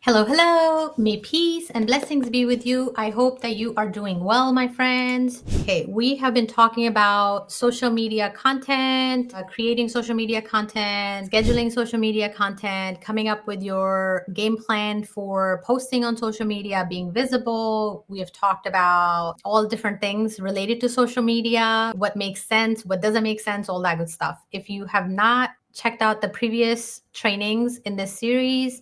Hello, hello. May peace and blessings be with you. I hope that you are doing well, my friends. Okay, we have been talking about social media content, creating social media content, scheduling social media content, coming up with your game plan for posting on social media, being visible. We have talked about all different things related to social media, what makes sense, what doesn't make sense, all that good stuff. If you have not checked out the previous trainings in this series,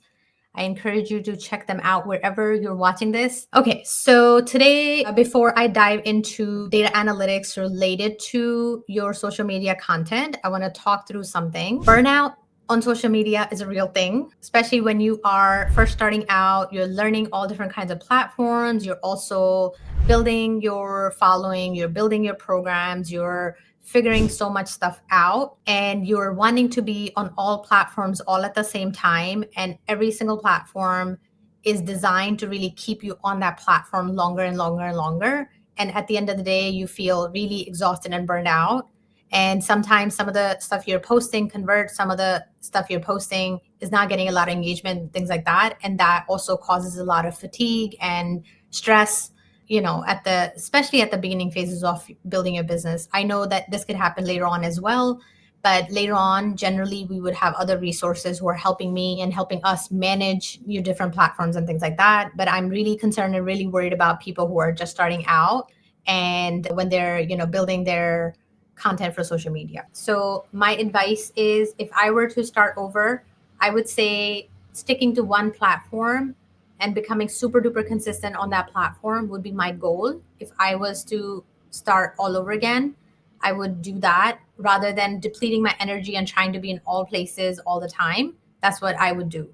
I encourage you to check them out wherever you're watching this. Okay, so today, before I dive into data analytics related to your social media content, I want to talk through something. Burnout on social media is a real thing, especially when you are first starting out. You're learning all different kinds of platforms. You're also building your following, you're building your programs, you're figuring so much stuff out, and you're wanting to be on all platforms all at the same time. And every single platform is designed to really keep you on that platform longer and longer and longer. And at the end of the day, you feel really exhausted and burned out. And sometimes some of the stuff you're posting converts, some of the stuff you're posting is not getting a lot of engagement, things like that. And that also causes a lot of fatigue and stress, especially at the beginning phases of building your business. I know that this could happen later on as well, but later on, generally, we would have other resources who are helping me and helping us manage your different platforms and things like that. But I'm really concerned and really worried about people who are just starting out and when they're, building their content for social media. So my advice is, if I were to start over, I would say sticking to one platform and becoming super duper consistent on that platform would be my goal. If I was to start all over again, I would do that rather than depleting my energy and trying to be in all places all the time. That's what I would do.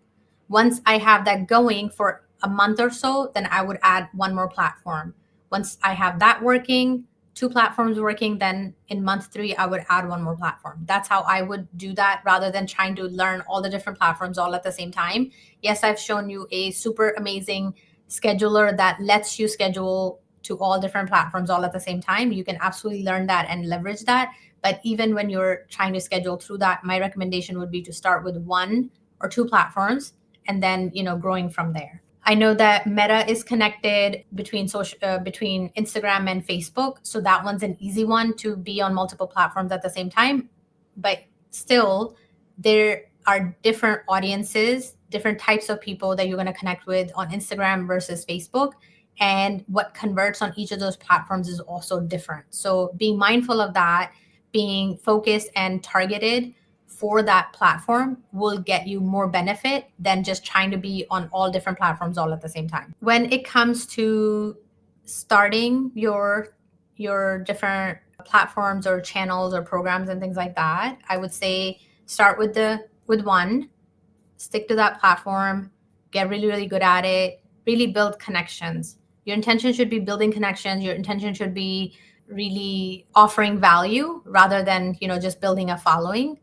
Once I have that going for a month or so, then I would add one more platform. Once I have that working, two platforms working, then in month 3, I would add one more platform. That's how I would do that rather than trying to learn all the different platforms all at the same time. Yes, I've shown you a super amazing scheduler that lets you schedule to all different platforms all at the same time. You can absolutely learn that and leverage that. But even when you're trying to schedule through that, my recommendation would be to start with 1 or 2 platforms and then, growing from there. I know that Meta is connected between Instagram and Facebook, so that one's an easy one to be on multiple platforms at the same time. But still, there are different audiences, different types of people that you're going to connect with on Instagram versus Facebook, and what converts on each of those platforms is also different. So being mindful of that, being focused and targeted for that platform will get you more benefit than just trying to be on all different platforms all at the same time. When it comes to starting your different platforms or channels or programs and things like that, I would say start with one, stick to that platform, get really, really good at it, really build connections. Your intention should be building connections. Your intention should be really offering value rather than, just building a following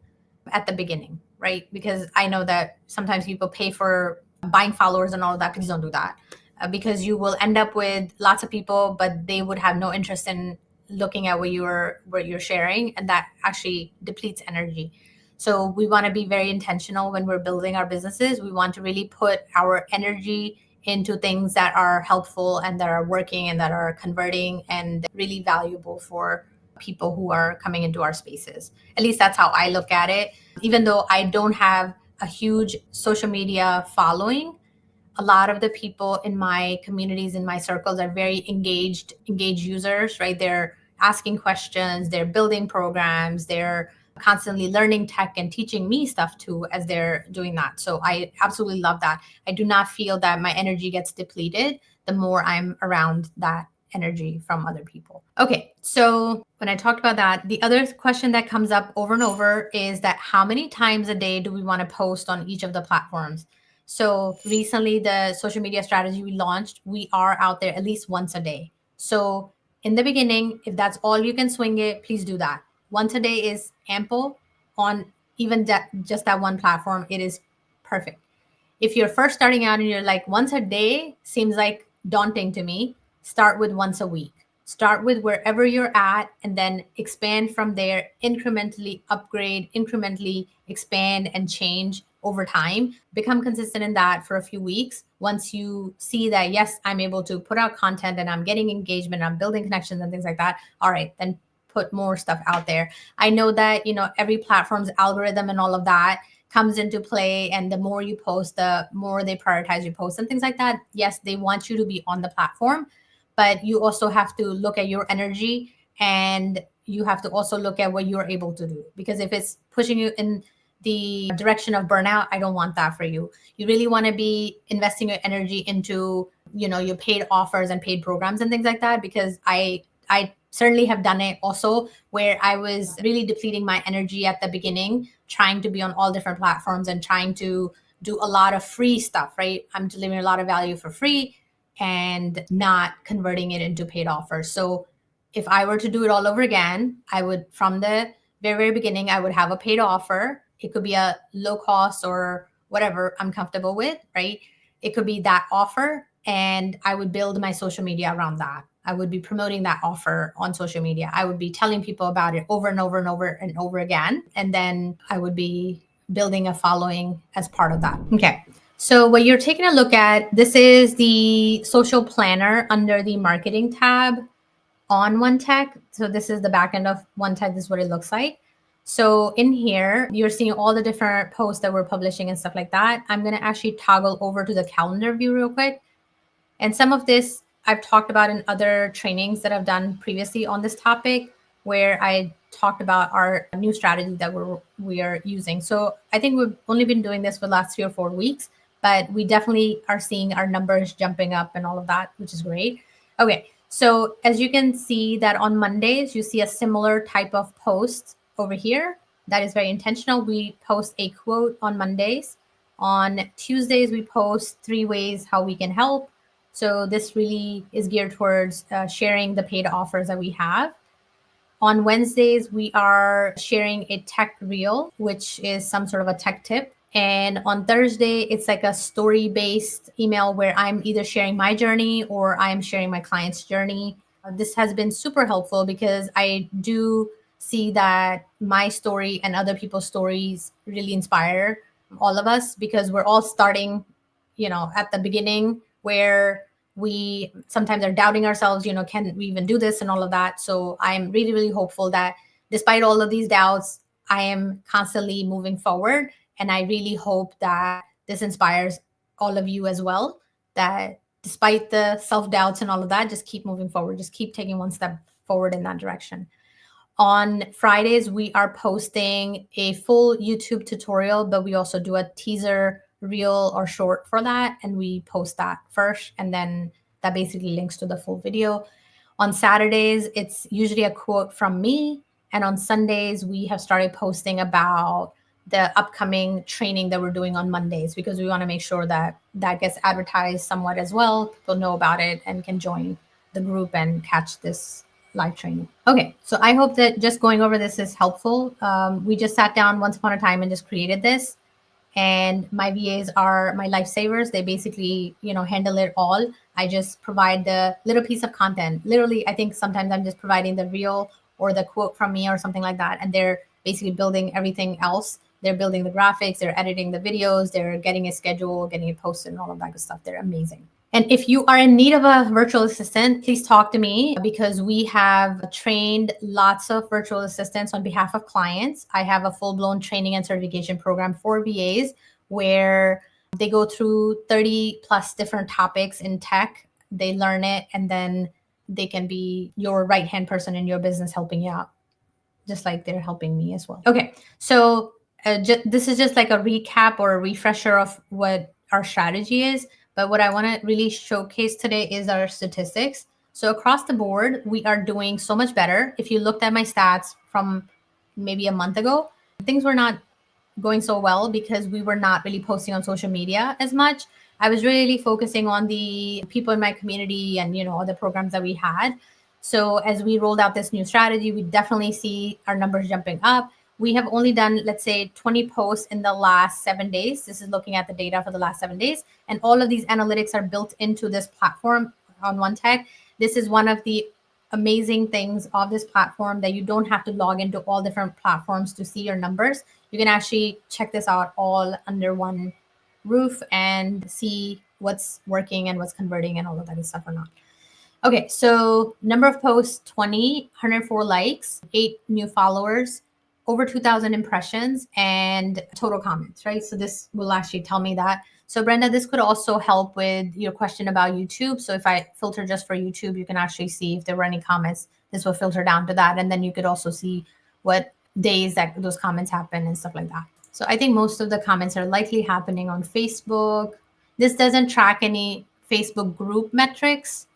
at the beginning, right? Because I know that sometimes people pay for buying followers and all of that. Please don't do that, because you will end up with lots of people, but they would have no interest in looking at what you're sharing, and that actually depletes energy. So we want to be very intentional when we're building our businesses. We want to really put our energy into things that are helpful and that are working and that are converting and really valuable for people who are coming into our spaces. At least that's how I look at it. Even though I don't have a huge social media following, a lot of the people in my communities, in my circles, are very engaged users, right? They're asking questions, they're building programs, they're constantly learning tech and teaching me stuff too as they're doing that. So I absolutely love that. I do not feel that my energy gets depleted the more I'm around that energy from other people. Okay, so when I talked about that, the other question that comes up over and over is that how many times a day do we want to post on each of the platforms? So recently, the social media strategy we launched, we are out there at least once a day. So in the beginning, if that's all you can swing it, please do that. Once a day is ample on even just that one platform. It is perfect. If you're first starting out and you're like, once a day seems like daunting to me, start with once a week. Start with wherever you're at and then expand from there, incrementally upgrade, incrementally expand and change over time. Become consistent in that for a few weeks. Once you see that, yes, I'm able to put out content and I'm getting engagement, I'm building connections and things like that. All right, then put more stuff out there. I know that, every platform's algorithm and all of that comes into play. And the more you post, the more they prioritize your posts and things like that. Yes, they want you to be on the platform, but you also have to look at your energy, and you have to also look at what you're able to do. Because if it's pushing you in the direction of burnout, I don't want that for you. You really want to be investing your energy into, your paid offers and paid programs and things like that. Because I certainly have done it also, where I was really depleting my energy at the beginning, trying to be on all different platforms and trying to do a lot of free stuff, right? I'm delivering a lot of value for free and not converting it into paid offers. So if I were to do it all over again, I would, from the very, very beginning, I would have a paid offer. It could be a low cost or whatever I'm comfortable with, right? It could be that offer, and I would build my social media around that. I would be promoting that offer on social media. I would be telling people about it over and over and over and over again. And then I would be building a following as part of that. Okay. So what you're taking a look at, this is the social planner under the marketing tab on OneTech. So this is the back end of OneTech. This is what it looks like. So in here, you're seeing all the different posts that we're publishing and stuff like that. I'm going to actually toggle over to the calendar view real quick. And some of this I've talked about in other trainings that I've done previously on this topic, where I talked about our new strategy that we are using. So I think we've only been doing this for the last 3 or 4 weeks, but we definitely are seeing our numbers jumping up and all of that, which is great. Okay, so as you can see that on Mondays, you see a similar type of post over here. That is very intentional. We post a quote on Mondays. On Tuesdays, we post 3 ways how we can help. So this really is geared towards sharing the paid offers that we have. On Wednesdays, we are sharing a tech reel, which is some sort of a tech tip. And on Thursday, it's like a story-based email where I'm either sharing my journey or I'm sharing my client's journey. This has been super helpful because I do see that my story and other people's stories really inspire all of us, because we're all starting, at the beginning, where we sometimes are doubting ourselves, can we even do this and all of that. So I'm really, really hopeful that despite all of these doubts, I am constantly moving forward. And I really hope that this inspires all of you as well, that despite the self-doubts and all of that, just keep moving forward, just keep taking one step forward in that direction. On Fridays, we are posting a full YouTube tutorial, but we also do a teaser reel or short for that. And we post that first, and then that basically links to the full video. On Saturdays, it's usually a quote from me. And on Sundays, we have started posting about the upcoming training that we're doing on Mondays, because we want to make sure that that gets advertised somewhat as well. People know about it and can join the group and catch this live training. Okay, so I hope that just going over this is helpful. We just sat down once upon a time and just created this. And my VAs are my lifesavers. They basically, handle it all. I just provide the little piece of content. Literally, I think sometimes I'm just providing the reel or the quote from me or something like that. And they're basically building everything else. They're building the graphics, they're editing the videos, they're getting a schedule, getting it posted, and all of that good stuff. They're amazing. And if you are in need of a virtual assistant, please talk to me, because we have trained lots of virtual assistants on behalf of clients. I have a full-blown training and certification program for VAs where they go through 30 plus different topics in tech. They learn it, and then they can be your right-hand person in your business helping you out, just like they're helping me as well. Okay, so this is just like a recap or a refresher of what our strategy is. But what I want to really showcase today is our statistics. So across the board, we are doing so much better. If you looked at my stats from maybe a month ago, things were not going so well because we were not really posting on social media as much. I was really focusing on the people in my community and, all the programs that we had. So as we rolled out this new strategy, we definitely see our numbers jumping up. We have only done, let's say, 20 posts in the last 7 days. This is looking at the data for the last 7 days. And all of these analytics are built into this platform on OneTech. This is one of the amazing things of this platform that you don't have to log into all different platforms to see your numbers. You can actually check this out all under one roof and see what's working and what's converting and all of that is stuff or not. Okay, so number of posts, 20, 104 likes, 8 new followers, over 2,000 impressions, and total comments, right? So this will actually tell me that. So Brenda, this could also help with your question about YouTube. So if I filter just for YouTube, you can actually see if there were any comments. This will filter down to that. And then you could also see what days that those comments happen and stuff like that. So I think most of the comments are likely happening on Facebook. This doesn't track any Facebook group metrics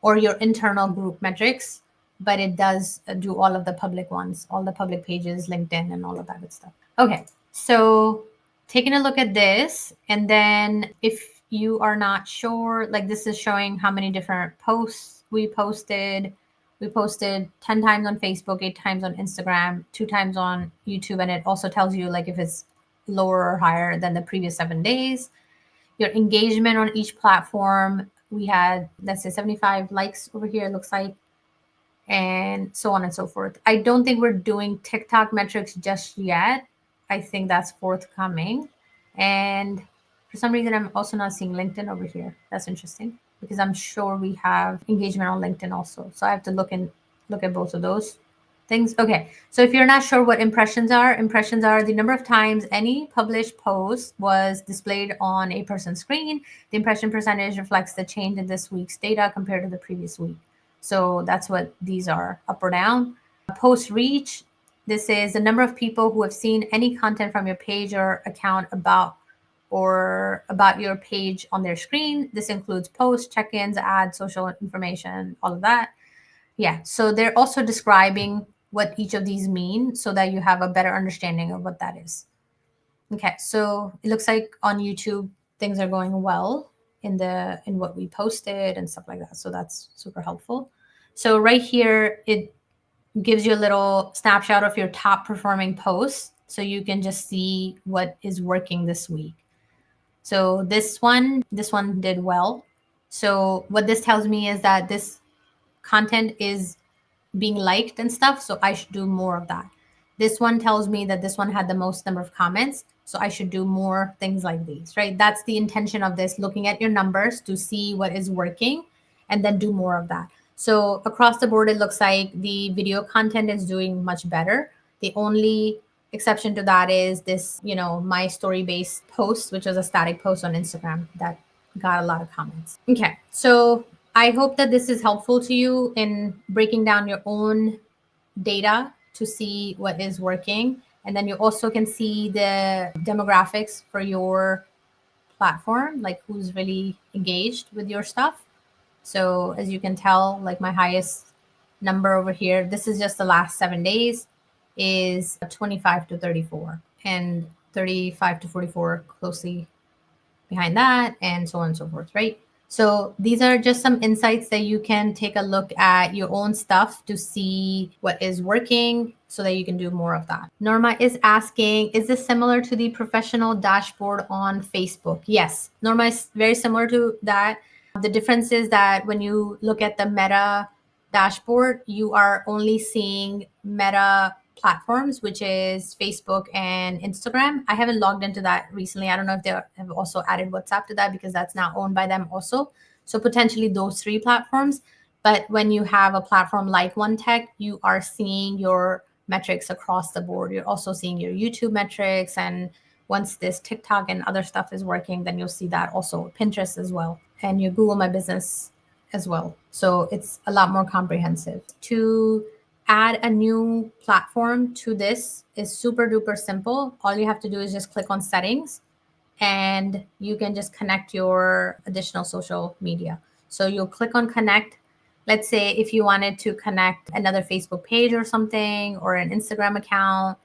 or your internal group metrics, but it does do all of the public ones, all the public pages, LinkedIn, and all of that good stuff. Okay, so taking a look at this, and then if you are not sure, like this is showing how many different posts we posted. We posted 10 times on Facebook, 8 times on Instagram, 2 times on YouTube, and it also tells you like if it's lower or higher than the previous 7 days. Your engagement on each platform, we had, let's say 75 likes over here, it looks like, and so on and so forth. I don't think we're doing TikTok metrics just yet. I think that's forthcoming. And for some reason, I'm also not seeing LinkedIn over here. That's interesting because I'm sure we have engagement on LinkedIn also. So I have to look at both of those things. Okay, so if you're not sure what impressions are the number of times any published post was displayed on a person's screen. The impression percentage reflects the change in this week's data compared to the previous week. So that's what these are, up or down. Post reach, this is the number of people who have seen any content from your page or account about your page on their screen. This includes posts, check-ins, ads, social information, all of that. Yeah, so they're also describing what each of these mean so that you have a better understanding of what that is. Okay, so it looks like on YouTube things are going well in what we posted and stuff like that. So that's super helpful. So right here, it gives you a little snapshot of your top performing posts. So you can just see what is working this week. So this one did well. So what this tells me is that this content is being liked and stuff. So I should do more of that. This one tells me that this one had the most number of comments. So I should do more things like these, right? That's the intention of this, looking at your numbers to see what is working and then do more of that. So across the board, it looks like the video content is doing much better. The only exception to that is this, my story based post, which was a static post on Instagram that got a lot of comments. Okay, so I hope that this is helpful to you in breaking down your own data to see what is working. And then you also can see the demographics for your platform, like who's really engaged with your stuff. So as you can tell, like my highest number over here, this is just the last 7 days, is 25 to 34 and 35 to 44 closely behind that, and so on and so forth, right? So these are just some insights that you can take a look at your own stuff to see what is working so that you can do more of that. Norma is asking, is this similar to the professional dashboard on Facebook? Yes, Norma is very similar to that. The difference is that when you look at the Meta dashboard, you are only seeing Meta platforms, which is Facebook and Instagram. I haven't logged into that recently. I don't know if they have also added WhatsApp to that because that's now owned by them also. So potentially those 3 platforms. But when you have a platform like OneTech, you are seeing your metrics across the board. You're also seeing your YouTube metrics. And once this TikTok and other stuff is working, then you'll see that also Pinterest as well, and your Google My Business as well. So it's a lot more comprehensive. To add a new platform to this is super duper simple. All you have to do is just click on settings and you can just connect your additional social media. So you'll click on connect. Let's say if you wanted to connect another Facebook page or something, or an Instagram account,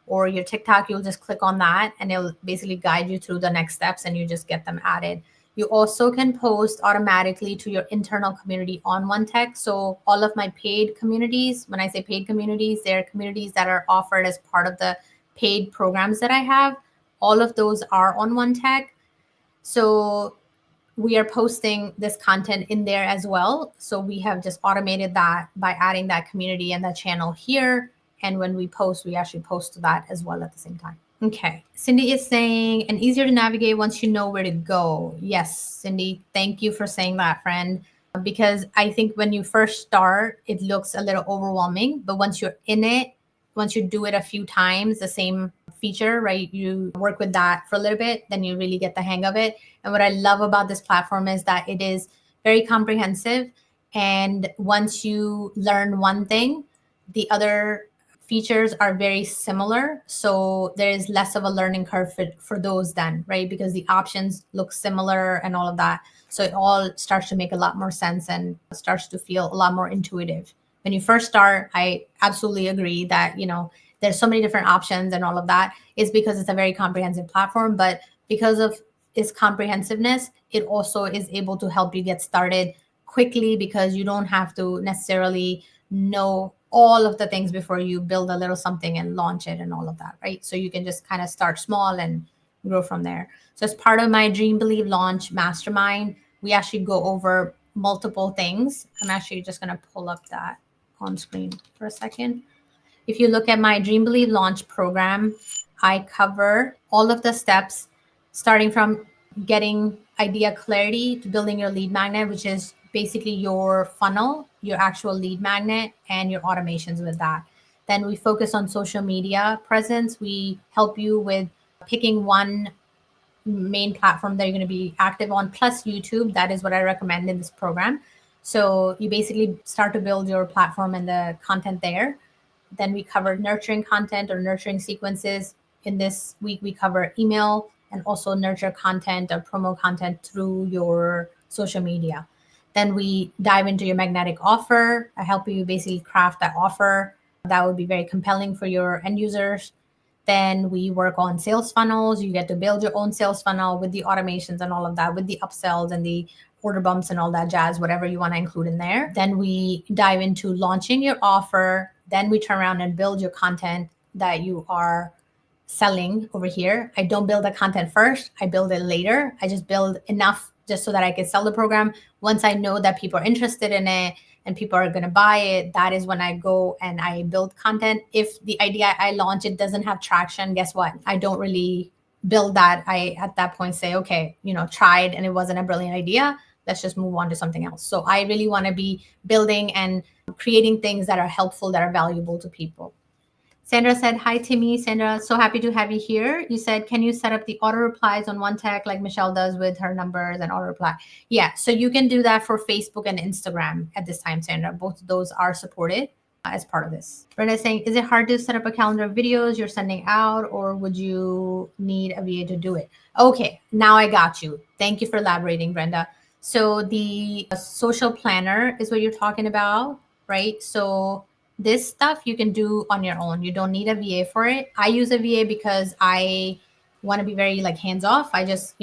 or your TikTok, you'll just click on that and it'll basically guide you through the next steps and you just get them added. You also can post automatically to your internal community on OneTech. So all of my paid communities, when I say paid communities, they're communities that are offered as part of the paid programs that I have. All of those are on OneTech. So we are posting this content in there as well. So we have just automated that by adding that community and that channel here. And when we post, we actually post to that as well at the same time. Okay. Cindy is saying, and easier to navigate once you know where to go. Yes, Cindy, thank you for saying that, friend. Because I think when you first start, it looks a little overwhelming. But once you're in it, once you do it a few times, the same feature, right? You work with that for a little bit, then you really get the hang of it. And what I love about this platform is that it is very comprehensive. And once you learn one thing, the other features are very similar. So there is less of a learning curve for those then, right? Because the options look similar and all of that. So it all starts to make a lot more sense and starts to feel a lot more intuitive. When you first start, I absolutely agree that, there's so many different options and all of that is because it's a very comprehensive platform. But because of its comprehensiveness, it also is able to help you get started quickly because you don't have to necessarily know all of the things before you build a little something and launch it and all of that, right? So you can just kind of start small and grow from there. So as part of my Dream, Believe, Launch Mastermind, we actually go over multiple things. I'm actually just going to pull up that on screen for a second. If you look at my Dream, Believe, Launch program, I cover all of the steps starting from getting idea clarity to building your lead magnet, which is basically your funnel, your actual lead magnet, and your automations with that. Then we focus on social media presence. We help you with picking one main platform that you're going to be active on, plus YouTube. That is what I recommend in this program. So you basically start to build your platform and the content there. Then we cover nurturing content or nurturing sequences. In this week, we cover email and also nurture content or promo content through your social media. Then we dive into your magnetic offer. I help you basically craft that offer that would be very compelling for your end users. Then we work on sales funnels. You get to build your own sales funnel with the automations and all of that, with the upsells and the order bumps and all that jazz, whatever you want to include in there. Then we dive into launching your offer. Then we turn around and build your content that you are selling over here. I don't build the content first. I build it later. I just build enough just so that I can sell the program. Once I know that people are interested in it and people are going to buy it, that is when I go and I build content. If the idea I launch, it doesn't have traction, guess what? I don't really build that. I, at that point, say, okay, tried and it wasn't a brilliant idea. Let's just move on to something else. So I really want to be building and creating things that are helpful, that are valuable to people. Sandra said, hi, Timmy. Sandra, so happy to have you here. You said, can you set up the auto replies on OneTech like Michelle does with her numbers and auto reply? Yeah, so you can do that for Facebook and Instagram at this time, Sandra. Both of those are supported as part of this. Brenda is saying, is it hard to set up a calendar of videos you're sending out, or would you need a VA to do it? Okay, now I got you. Thank you for elaborating, Brenda. So the social planner is what you're talking about, right? So this stuff you can do on your own. You don't need a VA for it. I use a VA because I want to be very hands off. I just,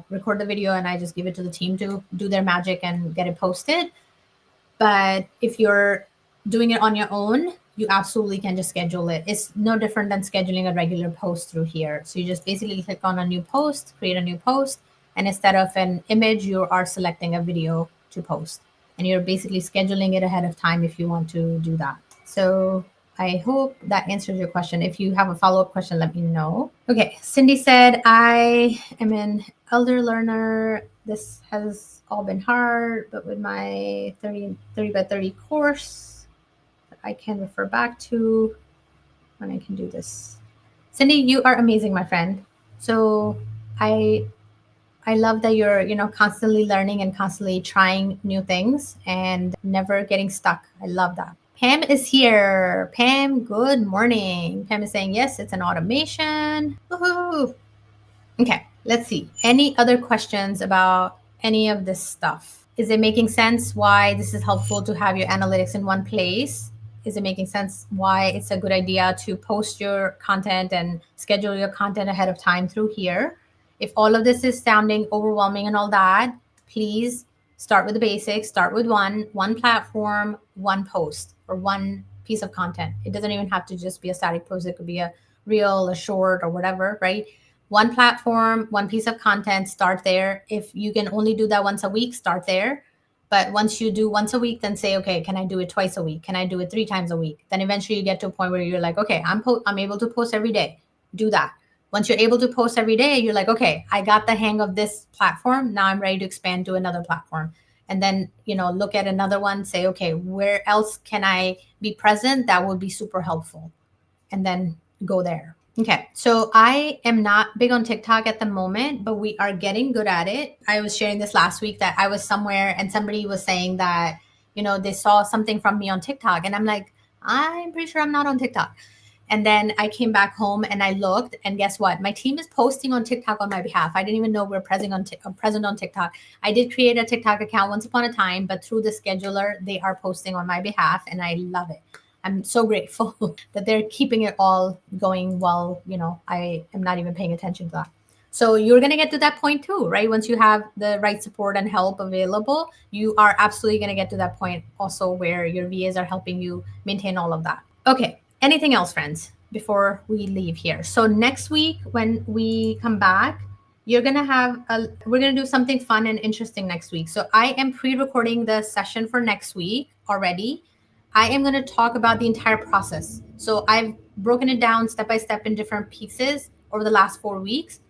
record the video and I just give it to the team to do their magic and get it posted. But if you're doing it on your own, you absolutely can just schedule it. It's no different than scheduling a regular post through here. So you just basically click on a new post, create a new post, and instead of an image, you are selecting a video to post. And you're basically scheduling it ahead of time if you want to do that. So I hope that answers your question. If you have a follow-up question, let me know. Okay, Cindy said, I am an elder learner. This has all been hard, but with my 30 by 30 course, I can refer back to when I can do this. Cindy, you are amazing, my friend. So I love that you're, constantly learning and constantly trying new things and never getting stuck. I love that. Pam is here. Pam, good morning. Pam is saying, yes, it's an automation. Woohoo. Okay, let's see. Any other questions about any of this stuff? Is it making sense why this is helpful to have your analytics in one place? Is it making sense why it's a good idea to post your content and schedule your content ahead of time through here? If all of this is sounding overwhelming and all that, please start with the basics. Start with one platform, one post, or one piece of content. It doesn't even have to just be a static post. It could be a reel, a short, or whatever, right? one platform, one piece of content, start there. If you can only do that once a week, start there. But once you do once a week, then say, okay, can I do it twice a week? Can I do it 3 times a week? Then eventually you get to a point where you're like, okay, I'm able to post every day. Do that. Once you're able to post every day, you're like, okay, I got the hang of this platform. Now I'm ready to expand to another platform. And then, look at another one, say, okay, where else can I be present? That would be super helpful. And then go there. Okay, so I am not big on TikTok at the moment, but we are getting good at it. I was sharing this last week that I was somewhere and somebody was saying that, they saw something from me on TikTok. And I'm like, I'm pretty sure I'm not on TikTok. And then I came back home and I looked, and guess what? My team is posting on TikTok on my behalf. I didn't even know we're present on TikTok. I did create a TikTok account once upon a time, but through the scheduler, they are posting on my behalf, and I love it. I'm so grateful that they're keeping it all going while, I am not even paying attention to that. So you're going to get to that point too, right? Once you have the right support and help available, you are absolutely going to get to that point also where your VAs are helping you maintain all of that. Okay. Anything else, friends, before we leave here? So next week, when we come back, we're going to do something fun and interesting next week. So I am pre-recording the session for next week already. I am going to talk about the entire process. So I've broken it down step by step in different pieces over the last 4 weeks.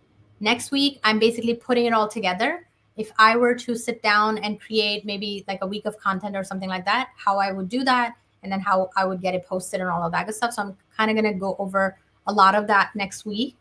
Next week, I'm basically putting it all together. If I were to sit down and create maybe like a week of content or something like that, how I would do that, and then how I would get it posted and all of that good stuff. So I'm kind of going to go over a lot of that next week.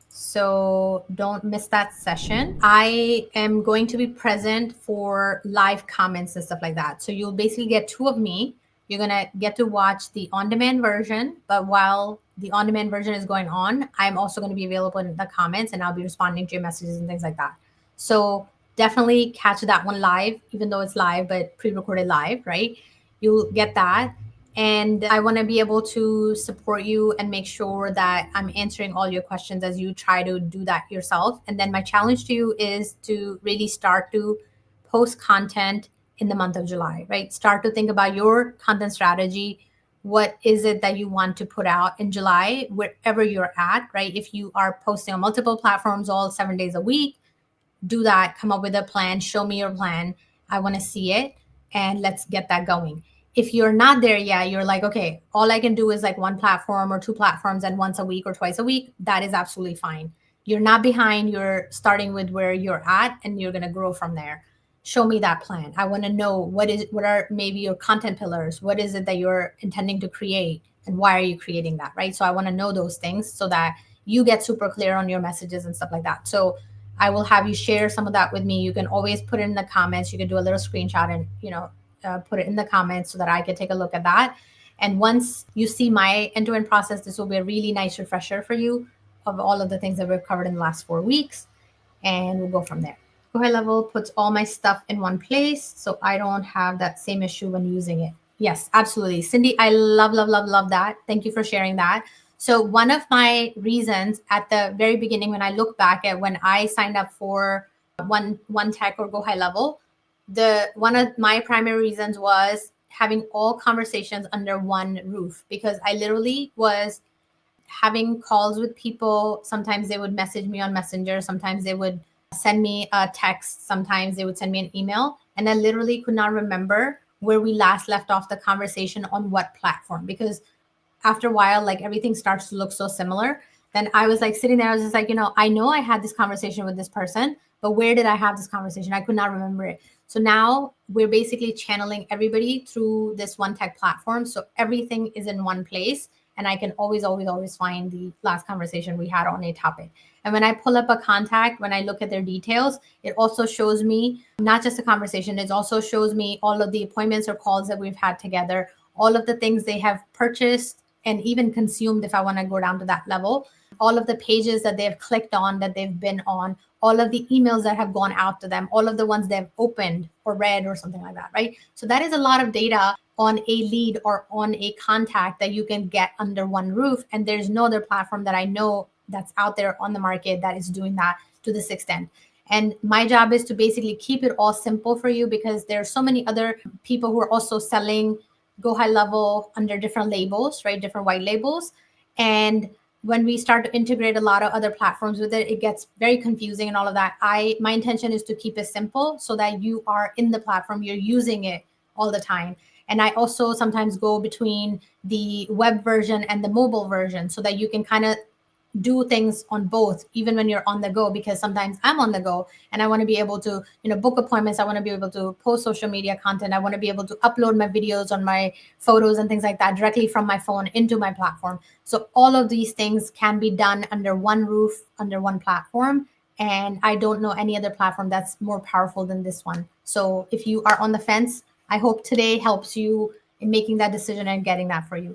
So don't miss that session. I am going to be present for live comments and stuff like that. So you'll basically get 2 of me. You're going to get to watch the on-demand version, but while the on-demand version is going on, I'm also going to be available in the comments, and I'll be responding to your messages and things like that. So definitely catch that one live, even though it's live, but pre-recorded live, right? You'll get that. And I want to be able to support you and make sure that I'm answering all your questions as you try to do that yourself. And then my challenge to you is to really start to post content in the month of July, right? Start to think about your content strategy. What is it that you want to put out in July, wherever you're at, right? If you are posting on multiple platforms all 7 days a week, do that, come up with a plan, show me your plan. I want to see it, and let's get that going. If you're not there yet, you're like, okay, all I can do is like 1 platform or 2 platforms and once a week or twice a week. That is absolutely fine. You're not behind. You're starting with where you're at, and you're going to grow from there. Show me that plan. I want to know what are maybe your content pillars. What is it that you're intending to create, and why are you creating that, right? So I want to know those things so that you get super clear on your messages and stuff like that. So I will have you share some of that with me. You can always put it in the comments. You can do a little screenshot and put it in the comments so that I can take a look at that. And once you see my end-to-end process, this will be a really nice refresher for you of all of the things that we've covered in the last 4 weeks. And we'll go from there. GoHighLevel puts all my stuff in one place, so I don't have that same issue when using it. Yes, absolutely. Cindy, I love, love, love, love that. Thank you for sharing that. So one of my reasons at the very beginning, when I look back at when I signed up for OneTech or GoHighLevel, one of my primary reasons was having all conversations under one roof, because I literally was having calls with people. Sometimes they would message me on Messenger. Sometimes they would send me a text. Sometimes they would send me an email. And I literally could not remember where we last left off the conversation on what platform, because after a while, like everything starts to look so similar. Then I was like sitting there, I was just like, I know I had this conversation with this person, but where did I have this conversation? I could not remember it. So now we're basically channeling everybody through this OneTech platform. So everything is in one place, and I can always, always, always find the last conversation we had on a topic. And when I pull up a contact, when I look at their details, it also shows me not just a conversation, it also shows me all of the appointments or calls that we've had together, all of the things they have purchased and even consumed, if I want to go down to that level, all of the pages that they've clicked on, that they've been on, all of the emails that have gone out to them, all of the ones they've opened or read or something like that, right? So that is a lot of data on a lead or on a contact that you can get under one roof. And there's no other platform that I know that's out there on the market that is doing that to this extent. And my job is to basically keep it all simple for you, because there are so many other people who are also selling GoHighLevel under different labels, right? Different white labels. And when we start to integrate a lot of other platforms with it, it gets very confusing and all of that. My intention is to keep it simple so that you are in the platform, you're using it all the time. And I also sometimes go between the web version and the mobile version so that you can kind of do things on both, even when you're on the go, because sometimes I'm on the go and I want to be able to, book appointments. I want to be able to post social media content. I want to be able to upload my videos on my photos and things like that directly from my phone into my platform. So all of these things can be done under one roof, under one platform. And I don't know any other platform that's more powerful than this one. So if you are on the fence, I hope today helps you in making that decision and getting that for you.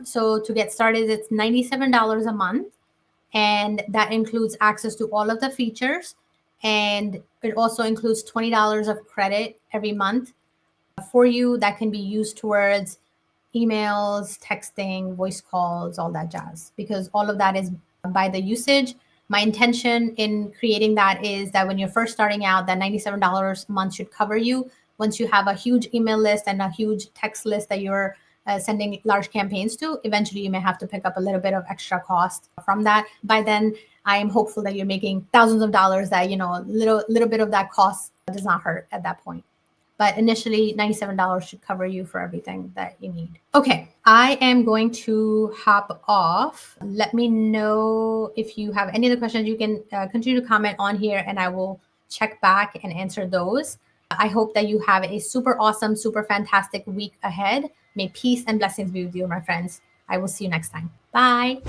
So to get started, it's $97 a month. And that includes access to all of the features. And it also includes $20 of credit every month for you that can be used towards emails, texting, voice calls, all that jazz, because all of that is by the usage. My intention in creating that is that when you're first starting out, that $97 a month should cover you. Once you have a huge email list and a huge text list that you're sending large campaigns to, eventually you may have to pick up a little bit of extra cost from that. By then, I am hopeful that you're making thousands of dollars, that, little bit of that cost does not hurt at that point. But initially, $97 should cover you for everything that you need. Okay, I am going to hop off. Let me know if you have any other questions. You can continue to comment on here and I will check back and answer those. I hope that you have a super awesome, super fantastic week ahead. May peace and blessings be with you, my friends. I will see you next time. Bye.